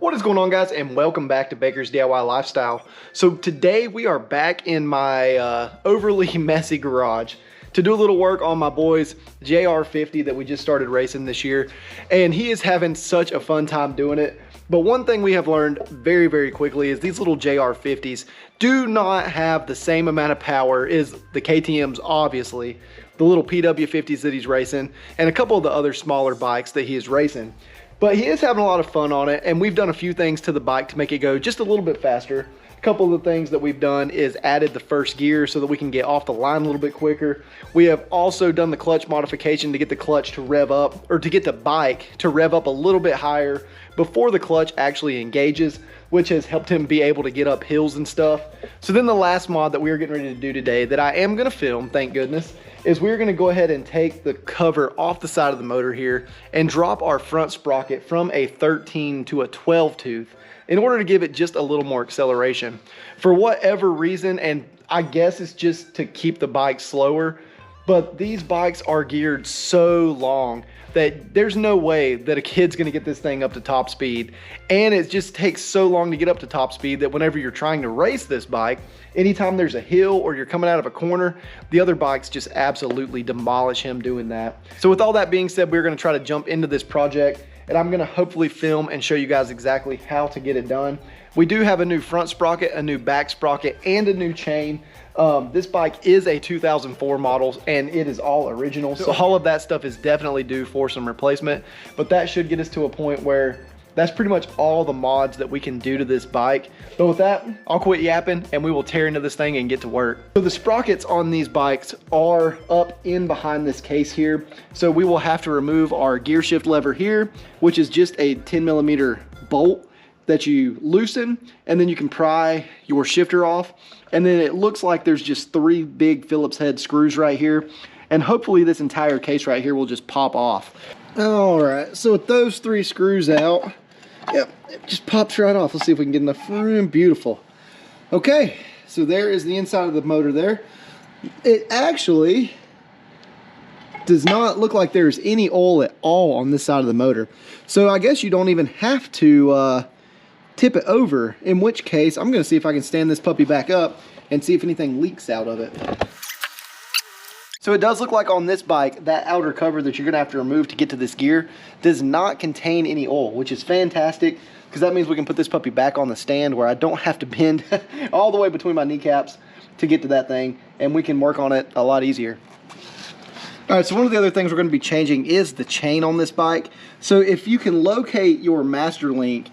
What is going on, guys, and welcome back to Baker's DIY Lifestyle. So today we are back in my overly messy garage to do a little work on my boy's JR50 that we just started racing this year, and he is having such a fun time doing it. But one thing we have learned very, very quickly is these little JR50s do not have the same amount of power as the KTMs, obviously, the little PW50s that he's racing, and a couple of the other smaller bikes that he is racing. But he is having a lot of fun on it, and we've done a few things to the bike to make it go just a little bit faster. A couple of the things that we've done is added the first gear so that we can get off the line a little bit quicker. We have also done the clutch modification to get the clutch to rev up, or to get the bike to rev up a little bit higher before the clutch actually engages, which has helped him be able to get up hills and stuff. So then the last mod that we are getting ready to do today that I am gonna film, thank goodness, is we're gonna go ahead and take the cover off the side of the motor here and drop our front sprocket from a 13 to a 12 tooth in order to give it just a little more acceleration. For whatever reason, and I guess it's just to keep the bike slower, but these bikes are geared so long that there's no way that a kid's gonna get this thing up to top speed. And it just takes so long to get up to top speed that whenever you're trying to race this bike, anytime there's a hill or you're coming out of a corner, the other bikes just absolutely demolish him doing that. So with all that being said, we're gonna try to jump into this project, and I'm gonna hopefully film and show you guys exactly how to get it done. We do have a new front sprocket, a new back sprocket, and a new chain. This bike is a 2004 model, and it is all original, so all of that stuff is definitely due for some replacement, but that should get us to a point where that's pretty much all the mods that we can do to this bike. But with that, I'll quit yapping and we will tear into this thing and get to work. So the sprockets on these bikes are up in behind this case here, so we will have to remove our gear shift lever here, which is just a 10mm bolt that you loosen, and then you can pry your shifter off, and then it looks like there's just 3 big Phillips head screws right here, and hopefully this entire case right here will just pop off. All right, so with those 3 screws out, yep, it just pops right off. Let's see if we can get enough room. Beautiful. Okay, so there is the inside of the motor there. It actually does not look like there's any oil at all on this side of the motor, so I guess you don't even have to tip it over, in which case I'm gonna see if I can stand this puppy back up and see if anything leaks out of it. So it does look like on this bike, that outer cover that you're gonna have to remove to get to this gear does not contain any oil, which is fantastic, because that means we can put this puppy back on the stand where I don't have to bend all the way between my kneecaps to get to that thing, and we can work on it a lot easier. All right, so one of the other things we're gonna be changing is the chain on this bike. So if you can locate your master link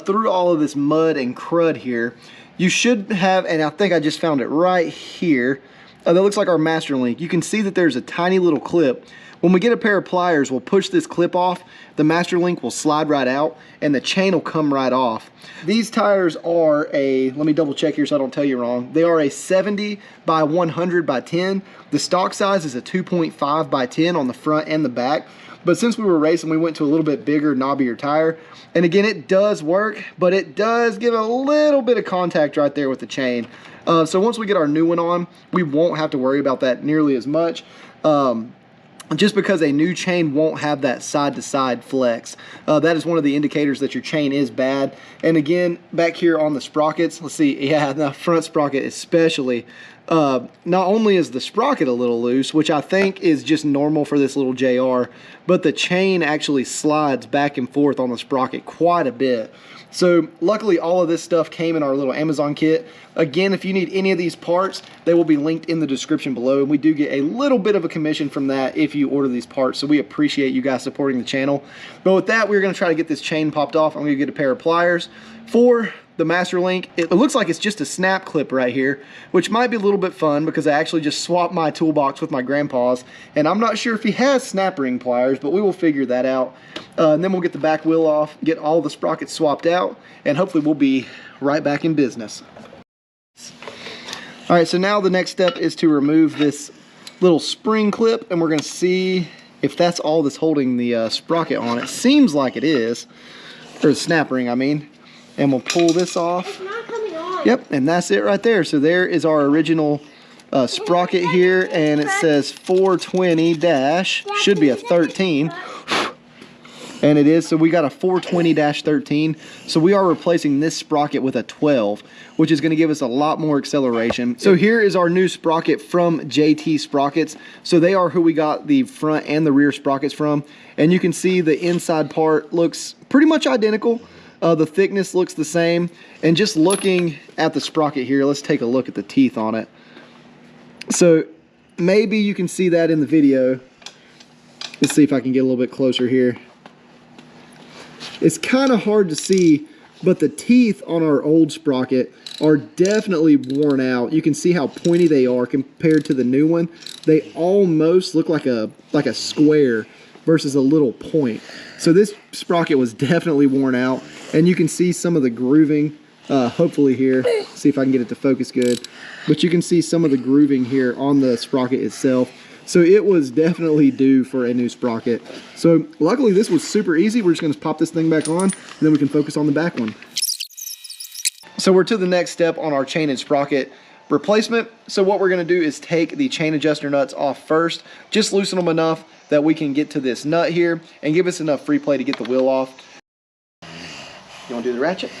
through all of this mud and crud here, you should have, and I think I just found it right here, that looks like our master link. You can see that there's a tiny little clip. When we get a pair of pliers, we'll push this clip off, the master link will slide right out, and the chain will come right off. These tires are a, let me double check here so I don't tell you wrong, they are a 70 by 100 by 10. The stock size is a 2.5 by 10 on the front and the back. But since we were racing, we went to a little bit bigger, knobbier tire. And again, it does work, but it does give a little bit of contact right there with the chain. So once we get our new one on, we won't have to worry about that nearly as much. Just because a new chain won't have that side-to-side flex. That is one of the indicators that your chain is bad. And again, back here on the sprockets, let's see, yeah, the front sprocket especially, not only is the sprocket a little loose, which I think is just normal for this little JR, but the chain actually slides back and forth on the sprocket quite a bit. So luckily all of this stuff came in our little Amazon kit. Again, if you need any of these parts, they will be linked in the description below, and we do get a little bit of a commission from that if you order these parts, so we appreciate you guys supporting the channel. But with that, we're gonna try to get this chain popped off. I'm gonna get a pair of pliers. For the master link, it looks like it's just a snap clip right here, which might be a little bit fun because I actually just swapped my toolbox with my grandpa's, and I'm not sure if he has snap ring pliers, but we will figure that out. And then we'll get the back wheel off, get all the sprockets swapped out, and hopefully we'll be right back in business. All right, so now the next step is to remove this little spring clip, and we're gonna see if that's all that's holding the sprocket on. It seems like it is, or the snap ring, I mean. And we'll pull this off. It's not coming on. Yep, and that's it right there. So there is our original sprocket here, and it says 420 dash, should be a 13. And it is, so we got a 420-13. So we are replacing this sprocket with a 12, which is going to give us a lot more acceleration. So here is our new sprocket from JT Sprockets. So they are who we got the front and the rear sprockets from. And you can see the inside part looks pretty much identical. The thickness looks the same. And just looking at the sprocket here, let's take a look at the teeth on it. So maybe you can see that in the video. Let's see if I can get a little bit closer here. It's kind of hard to see, but the teeth on our old sprocket are definitely worn out. You can see how pointy they are compared to the new one. They almost look like a square versus a little point. So this sprocket was definitely worn out, and you can see some of the grooving, hopefully here. See if I can get it to focus good. But you can see some of the grooving here on the sprocket itself. So it was definitely due for a new sprocket. So luckily this was super easy. We're just gonna pop this thing back on and then we can focus on the back one. So we're to the next step on our chain and sprocket replacement. So what we're gonna do is take the chain adjuster nuts off first, just loosen them enough that we can get to this nut here and give us enough free play to get the wheel off. You wanna do the ratchet?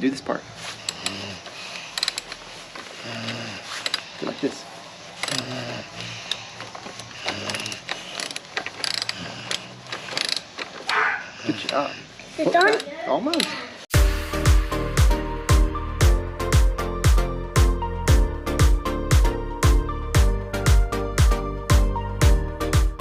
Do this part. Do like this. Good job. Is it done? Almost.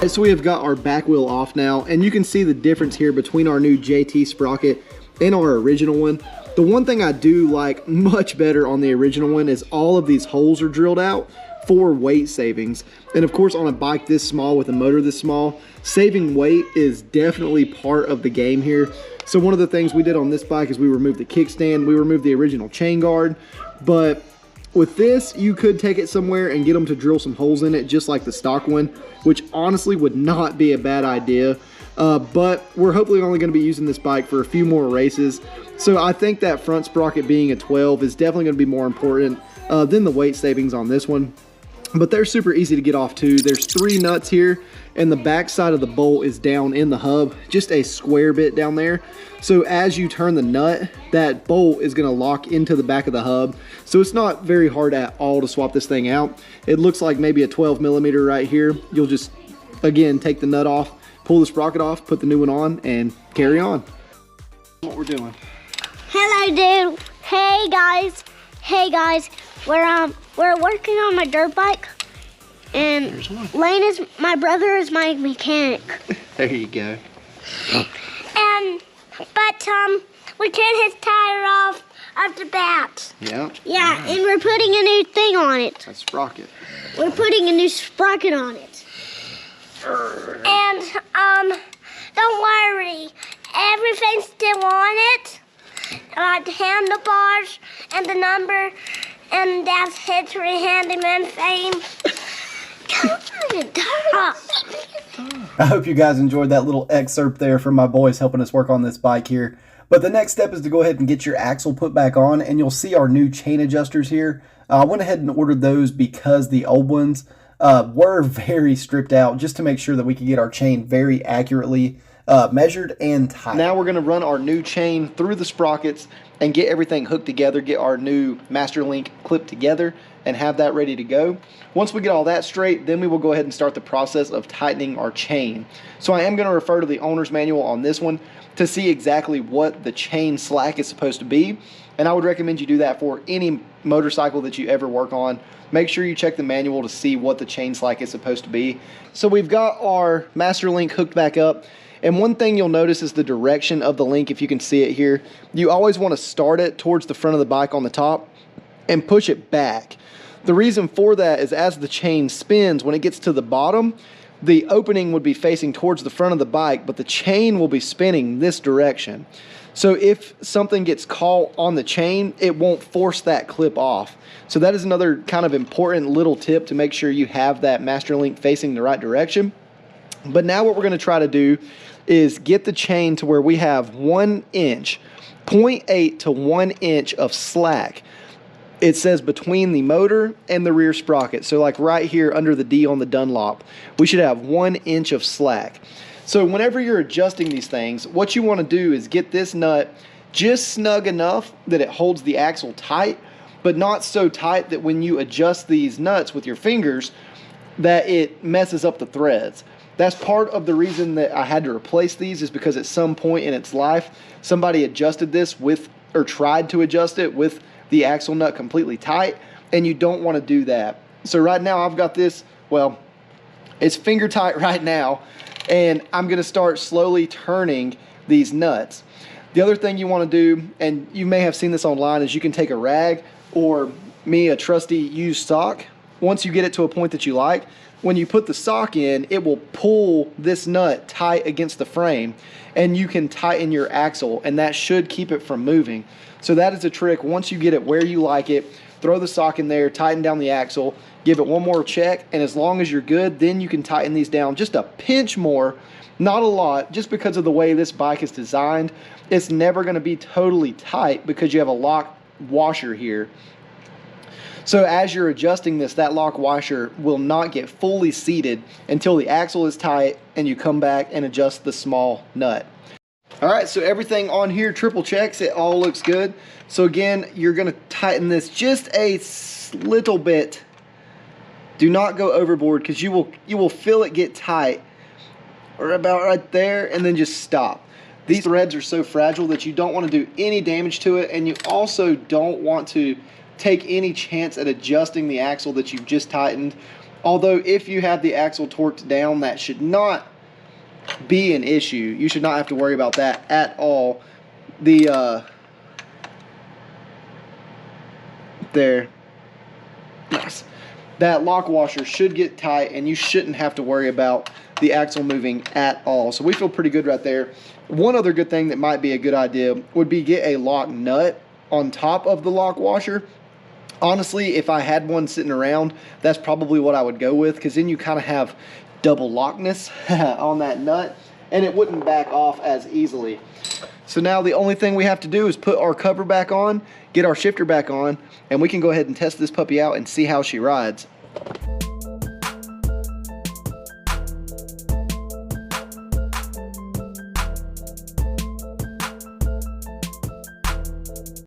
So we have got our back wheel off now, and you can see the difference here between our new JT sprocket and our original one. The one thing I do like much better on the original one is all of these holes are drilled out for weight savings. And of course on a bike this small with a motor this small, saving weight is definitely part of the game here. So one of the things we did on this bike is we removed the kickstand, we removed the original chain guard, but with this you could take it somewhere and get them to drill some holes in it just like the stock one, which honestly would not be a bad idea. But we're hopefully only going to be using this bike for a few more races. So I think that front sprocket being a 12 is definitely going to be more important than the weight savings on this one. But they're super easy to get off too. There's 3 nuts here, and the back side of the bolt is down in the hub, just a square bit down there. So as you turn the nut, that bolt is gonna lock into the back of the hub. So it's not very hard at all to swap this thing out. It looks like maybe a 12mm right here. You'll just, again, take the nut off, pull the sprocket off, put the new one on, and carry on. What we're doing. Hello, dude. Hey, guys. Hey, guys. We're working on my dirt bike, and Lane is my brother is my mechanic. There you go. But we can't his tire off the bat. Yeah. Yeah, and we're putting a new thing on it. That's sprocket. We're putting a new sprocket on it. And don't worry, everything's still on it. The handlebars and the number, and that's History Handyman fame. I hope you guys enjoyed that little excerpt there from my boys helping us work on this bike here. But the next step is to go ahead and get your axle put back on, and you'll see our new chain adjusters here. I went ahead and ordered those because the old ones were very stripped out, just to make sure that we could get our chain very accurately measured and tight. Now we're going to run our new chain through the sprockets and get everything hooked together, get our new master link clipped together, and have that ready to go. Once we get all that straight, then we will go ahead and start the process of tightening our chain. So I am going to refer to the owner's manual on this one to see exactly what the chain slack is supposed to be, and I would recommend you do that for any motorcycle that you ever work on. Make sure you check the manual to see what the chain slack is supposed to be. So we've got our master link hooked back up, and one thing you'll notice is the direction of the link. If you can see it here, you always want to start it towards the front of the bike on the top and push it back. The reason for that is as the chain spins, when it gets to the bottom, the opening would be facing towards the front of the bike, but the chain will be spinning this direction. So if something gets caught on the chain, it won't force that clip off. So that is another kind of important little tip to make sure you have that master link facing the right direction. But now what we're going to try to do is get the chain to where we have 1 inch, 0.8 to 1 inch of slack. it says between the motor and the rear sprocket. So like right here under the D on the Dunlop, we should have 1 inch of slack. So whenever you're adjusting these things, what you want to do is get this nut just snug enough that it holds the axle tight, but not so tight that when you adjust these nuts with your fingers that it messes up the threads. That's part of the reason that I had to replace these, is because at some point in its life somebody adjusted this with, or tried to adjust it with, the axle nut completely tight, and you don't want to do that. So right now I've got this, well, it's finger tight right now, and I'm going to start slowly turning these nuts. The other thing you want to do, and you may have seen this online, is you can take a rag, or a trusty used sock. Once you get it to a point that you like, when you put the sock in, it will pull this nut tight against the frame, and you can tighten your axle, and that should keep it from moving. So that is a trick. Once you get it where you like it, throw the sock in there, tighten down the axle, give it one more check, and as long as you're good, then you can tighten these down just a pinch more, not a lot, just because of the way this bike is designed. It's never going to be totally tight because you have a lock washer here. So as you're adjusting this, that lock washer will not get fully seated until the axle is tight and you come back and adjust the small nut. All right, so everything on here triple checks, it all looks good. So again, you're gonna tighten this just a little bit. Do not go overboard, because you will feel it get tight, or about right there, and then just stop. These threads are so fragile that you don't want to do any damage to it, and you also don't want to take any chance at adjusting the axle that you've just tightened. Although if you have the axle torqued down, that should not be an issue. You should not have to worry about that at all. There. Nice. That lock washer should get tight, and you shouldn't have to worry about the axle moving at all. So we feel pretty good right there. One other good thing that might be a good idea would be get a lock nut on top of the lock washer. Honestly, if I had one sitting around, that's probably what I would go with, because then you kind of have double lockness on that nut, and it wouldn't back off as easily. So now the only thing we have to do is put our cover back on, get our shifter back on, and we can go ahead and test this puppy out and see how she rides.